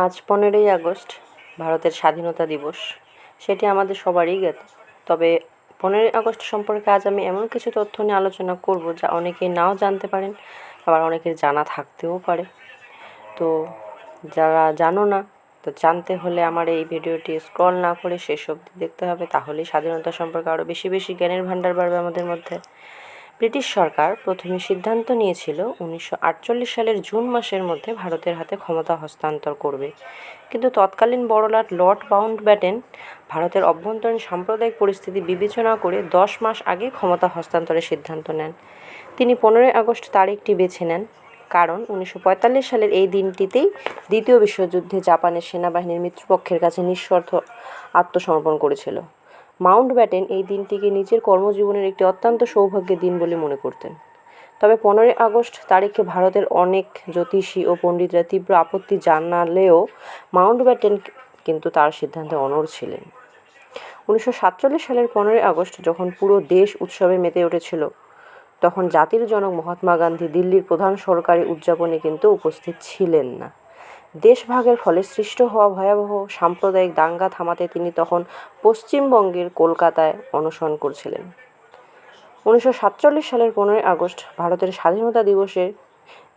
আজ 15ই আগস্ট ভারতের স্বাধীনতা দিবস। সেটি আমাদের সবারই জ্ঞাত। তবে 15ই আগস্ট সম্পর্কে আজ আমি এমন কিছু তথ্য নিয়ে আলোচনা করব যা অনেকেই নাও জানতে পারেন, আবার অনেকের জানা থাকতেও পারে। তো যারা জানো না, তো জানতে হলে আমার এই ভিডিওটি স্ক্রল না করে শেষ অবধি দেখতে হবে, তাহলেই স্বাধীনতা সম্পর্কে আরও বেশি বেশি জ্ঞানের ভাণ্ডার বাড়বে আমাদের মধ্যে। ব্রিটিশ সরকার প্রথমে সিদ্ধান্ত নিয়েছিল 1948 সালের জুন মাসের মধ্যে ভারতের হাতে ক্ষমতা হস্তান্তর করবে, কিন্তু তৎকালীন বড়লাট লর্ড মাউন্টব্যাটেন ভারতের অভ্যন্তরীণ সাম্প্রদায়িক পরিস্থিতি বিবেচনা করে 10 মাস আগে ক্ষমতা হস্তান্তরের সিদ্ধান্ত নেন। তিনি 15ই আগস্ট তারিখটি বেছে নেন, কারণ 1945 সালের এই দিনটিতেই দ্বিতীয় বিশ্বযুদ্ধে জাপানের সেনাবাহিনীর মিত্রপক্ষের কাছে নিঃশর্ত আত্মসমর্পণ করেছিল। মাউন্টব্যাটেন এই দিনটিকে নিজের কর্মজীবনের একটি অত্যন্ত সৌভাগ্যের দিন বলে মনে করতেন। তবে 15ই আগস্ট তারিখে ভারতের অনেক জ্যোতিষী ও পণ্ডিতরা তীব্র আপত্তি জানালেও মাউন্টব্যাটেন কিন্তু তার সিদ্ধান্তে অনড় ছিলেন। 1947 সালের 15ই আগস্ট যখন পুরো দেশ উৎসবে মেতে উঠেছিল, তখন জাতির জনক মহাত্মা গান্ধী দিল্লির প্রধান সরকারি উদযাপনে কিন্তু উপস্থিত ছিলেন না। দেশভাগের ফলে সৃষ্ট হওয়া ভয়াবহ সাম্প্রদায়িক দাঙ্গা থামাতে তিনি তখন পশ্চিমবঙ্গের কলকাতায় অনশন করছিলেন। 1947 সালের 15ই আগস্ট ভারতের স্বাধীনতা দিবসের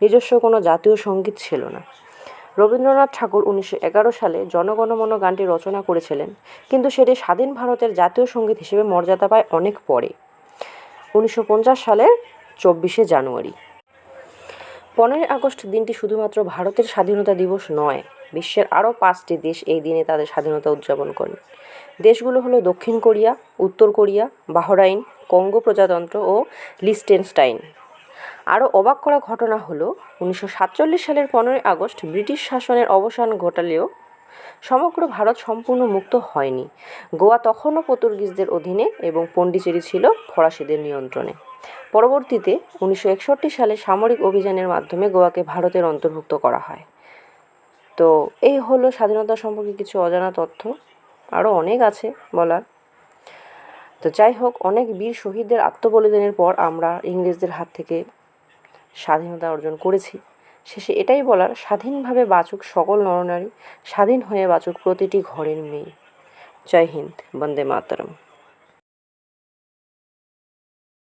নিজস্ব কোনো জাতীয় সঙ্গীত ছিল না। রবীন্দ্রনাথ ঠাকুর 1911 সালে জনগণমন গানটি রচনা করেছিলেন, কিন্তু সেটি স্বাধীন ভারতের জাতীয় সঙ্গীত হিসেবে মর্যাদা পায় অনেক পরে, 1950 সালের 24শে জানুয়ারি। 15ই আগস্ট দিনটি শুধুমাত্র ভারতের স্বাধীনতা দিবস নয়, বিশ্বের আরও 5টি দেশ এই দিনে তাদের স্বাধীনতা উদযাপন করেন। দেশগুলো হলো দক্ষিণ কোরিয়া, উত্তর কোরিয়া, বাহরাইন, কঙ্গো প্রজাতন্ত্র ও লিস্টেনস্টাইন। আরও অবাক করা ঘটনা হলো 1947 সালের 15ই আগস্ট ব্রিটিশ শাসনের অবসান ঘটালেও সমগ্র ভারত সম্পূর্ণ মুক্ত হয়নি। গোয়া তখনও পর্তুগিজদের অধীনে এবং পন্ডিচেরি ছিল ফরাসিদের নিয়ন্ত্রণে। পরবর্তীতে 1961 সালে সামরিক অভিযানের মাধ্যমে গোয়াকে ভারতের অন্তর্ভুক্ত করা হয়। তো এই হলো স্বাধীনতা সম্পর্কে কিছু অজানা তথ্য, আরও অনেক আছে বলার। তো যাই হোক, অনেক বীর শহীদদের আত্মবলিদানের পর আমরা ইংরেজদের হাত থেকে স্বাধীনতা অর্জন করেছি। শেষে এটাই বলার, স্বাধীনভাবে বাঁচুক সকল নরনারী, স্বাধীন হয়ে বাঁচুক প্রতিটি ঘরের মেয়ে। জয় হিন্দ, বন্দে মাতরম।